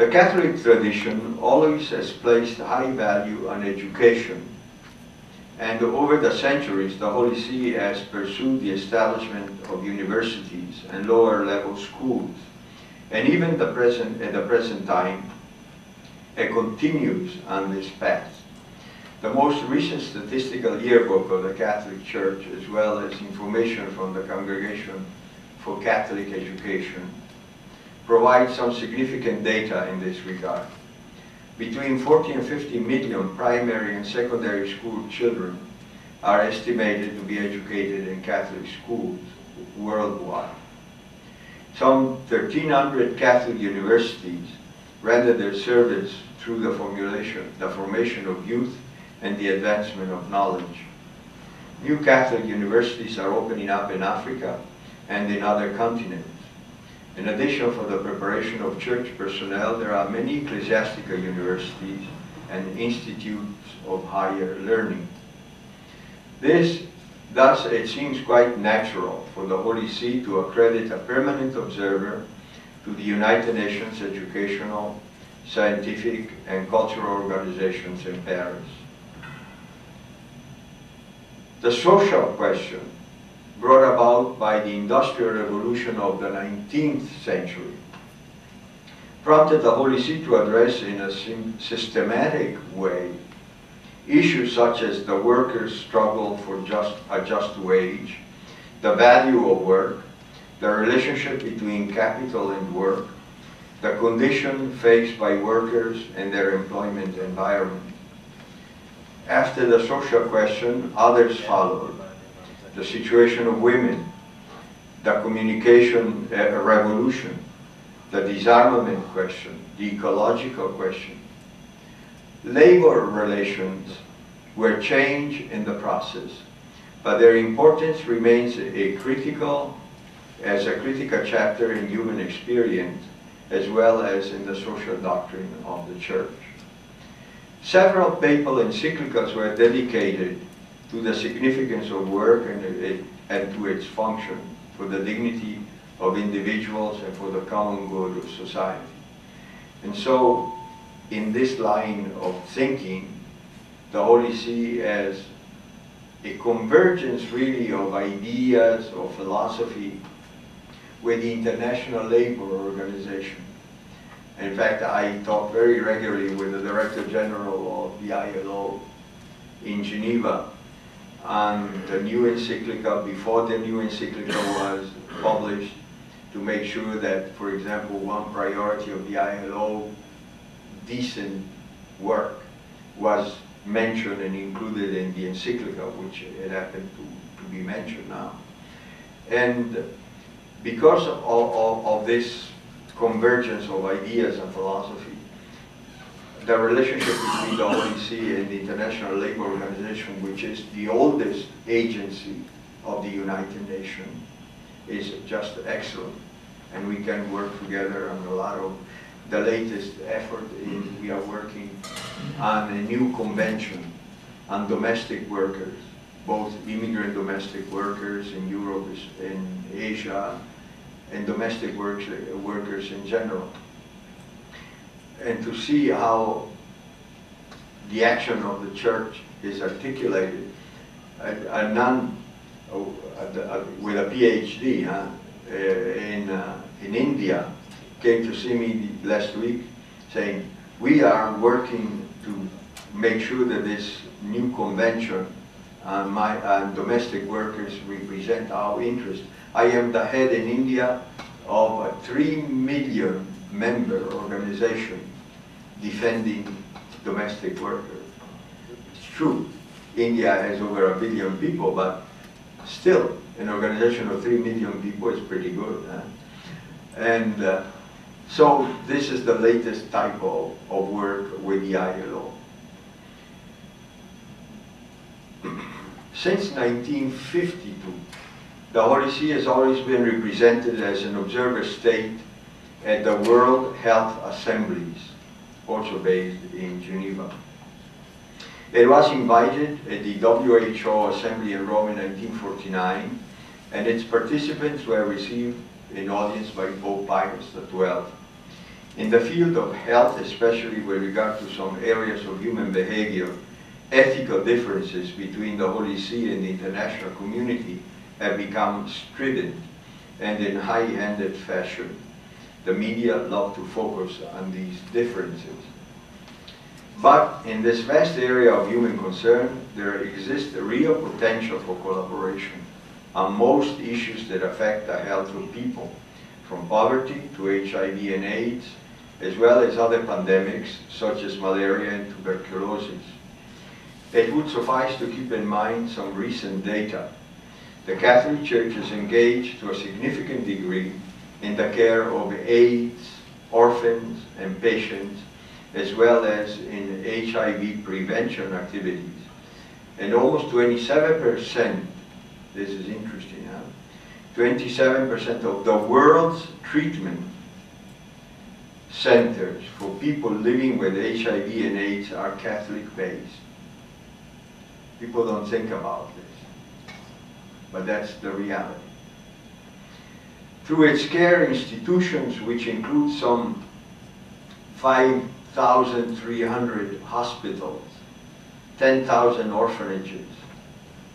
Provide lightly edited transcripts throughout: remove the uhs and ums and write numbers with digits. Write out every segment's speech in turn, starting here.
The Catholic tradition always has placed high value on education, and over the centuries the Holy See has pursued the establishment of universities and lower level schools, and even at the present time it continues on this path. The most recent statistical yearbook of the Catholic Church, as well as information from the Congregation for Catholic Education, provide some significant data in this regard. Between 40 and 50 million primary and secondary school children are estimated to be educated in Catholic schools worldwide. Some 1,300 Catholic universities render their service through the formation of youth and the advancement of knowledge. New Catholic universities are opening up in Africa and in other continents. In addition, for the preparation of church personnel, there are many ecclesiastical universities and institutes of higher learning. Thus, it seems quite natural for the Holy See to accredit a permanent observer to the United Nations educational, scientific, and cultural organizations in Paris. The social question, brought about by the Industrial Revolution of the 19th century, prompted the Holy See to address in a systematic way issues such as the workers' struggle for a just wage, the value of work, the relationship between capital and work, the condition faced by workers and their employment environment. After the social question, others followed. The situation of women, the communication revolution, the disarmament question, the ecological question. Labor relations were changed in the process, but their importance remains a critical chapter in human experience, as well as in the social doctrine of the Church. Several papal encyclicals were dedicated to the significance of work and to its function for the dignity of individuals and for the common good of society. And so, in this line of thinking, the Holy See has a convergence really of ideas, of philosophy, with the International Labour Organization. In fact, I talk very regularly with the Director General of the ILO in Geneva on the new encyclical, before the new encyclical was published, to make sure that, for example, one priority of the ILO, decent work, was mentioned and included in the encyclical, which it happened to be mentioned now. And because of this convergence of ideas and philosophy, the relationship between the Holy See and the International Labour Organization, which is the oldest agency of the United Nations, is just excellent. And we can work together on a lot of the latest effort. We are working on a new convention on domestic workers, both immigrant domestic workers in Europe, in Asia, and domestic workers in general. And to see how the action of the Church is articulated. A nun with a PhD in India came to see me last week saying, we are working to make sure that this new convention on domestic workers represent our interests. I am the head in India of a 3 million member organization defending domestic workers. It's true, India has over 1 billion people, but still, an organization of 3 million people is pretty good. And so this is the latest type of work with the ILO. Since 1952, the Holy See has always been represented as an observer state at the World Health Assemblies, also based in Geneva. It was invited at the WHO Assembly in Rome in 1949, and its participants were received in audience by Pope Pius XII. In the field of health, especially with regard to some areas of human behavior, ethical differences between the Holy See and the international community have become strident and in high-handed fashion. The media love to focus on these differences. But in this vast area of human concern, there exists a real potential for collaboration on most issues that affect the health of people, from poverty to HIV and AIDS, as well as other pandemics such as malaria and tuberculosis. It would suffice to keep in mind some recent data. The Catholic Church is engaged to a significant degree in the care of AIDS, orphans, and patients, as well as in HIV prevention activities. And almost 27%, this is interesting, 27% of the world's treatment centers for people living with HIV and AIDS are Catholic-based. People don't think about this, but that's the reality. Through its care institutions, which include some 5,300 hospitals, 10,000 orphanages,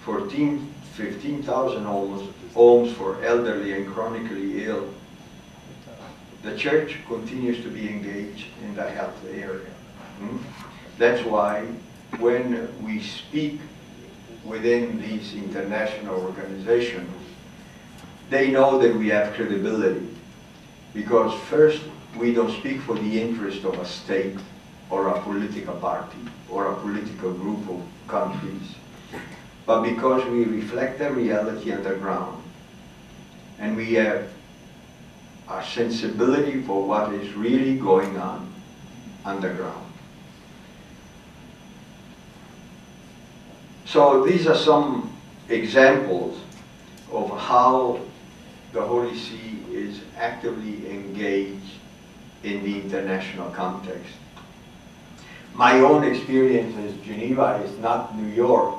15,000 homes for elderly and chronically ill, the Church continues to be engaged in the health area. That's why when we speak within these international organizations, they know that we have credibility. Because first, we don't speak for the interest of a state or a political party or a political group of countries, but because we reflect the reality on the ground, and we have a sensibility for what is really going on the ground. So these are some examples of how the Holy See is actively engaged in the international context. My own experience in Geneva is not New York,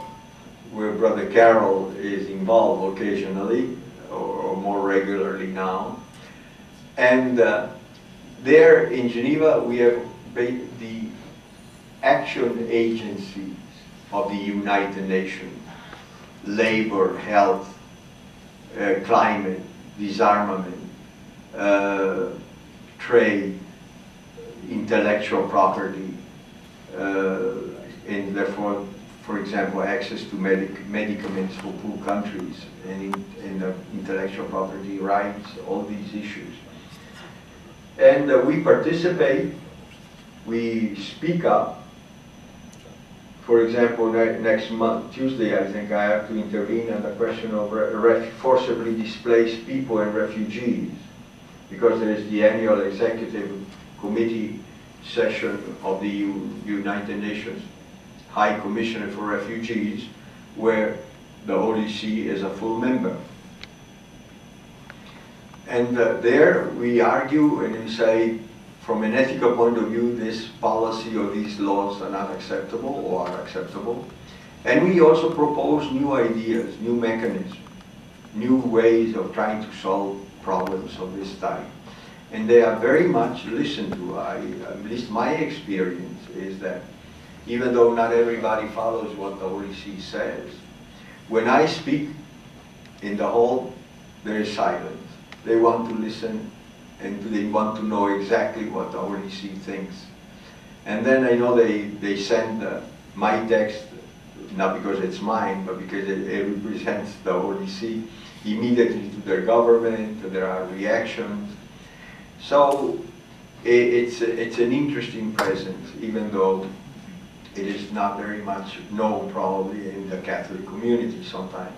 where Brother Carroll is involved occasionally, or more regularly now. And there in Geneva, we have the action agencies of the United Nations: labor, health, climate, disarmament, trade, intellectual property, and therefore, for example, access to medicaments for poor countries, and intellectual property rights, all these issues. And we participate, we speak up. For example, next month, Tuesday, I think I have to intervene on the question of forcibly displaced people and refugees, because there is the annual executive committee session of the United Nations High Commissioner for Refugees, where the Holy See is a full member. And there we argue and we say, from an ethical point of view, this policy or these laws are not acceptable or are acceptable. And we also propose new ideas, new mechanisms, new ways of trying to solve problems of this type. And they are very much listened to. At least my experience is that even though not everybody follows what the Holy See says, when I speak in the hall, there is silence. They want to listen, and they want to know exactly what the Holy See thinks. And then I know they send my text, not because it's mine, but because it represents the Holy See, immediately to their government. There are reactions. So it's an interesting presence, even though it is not very much known probably in the Catholic community sometimes.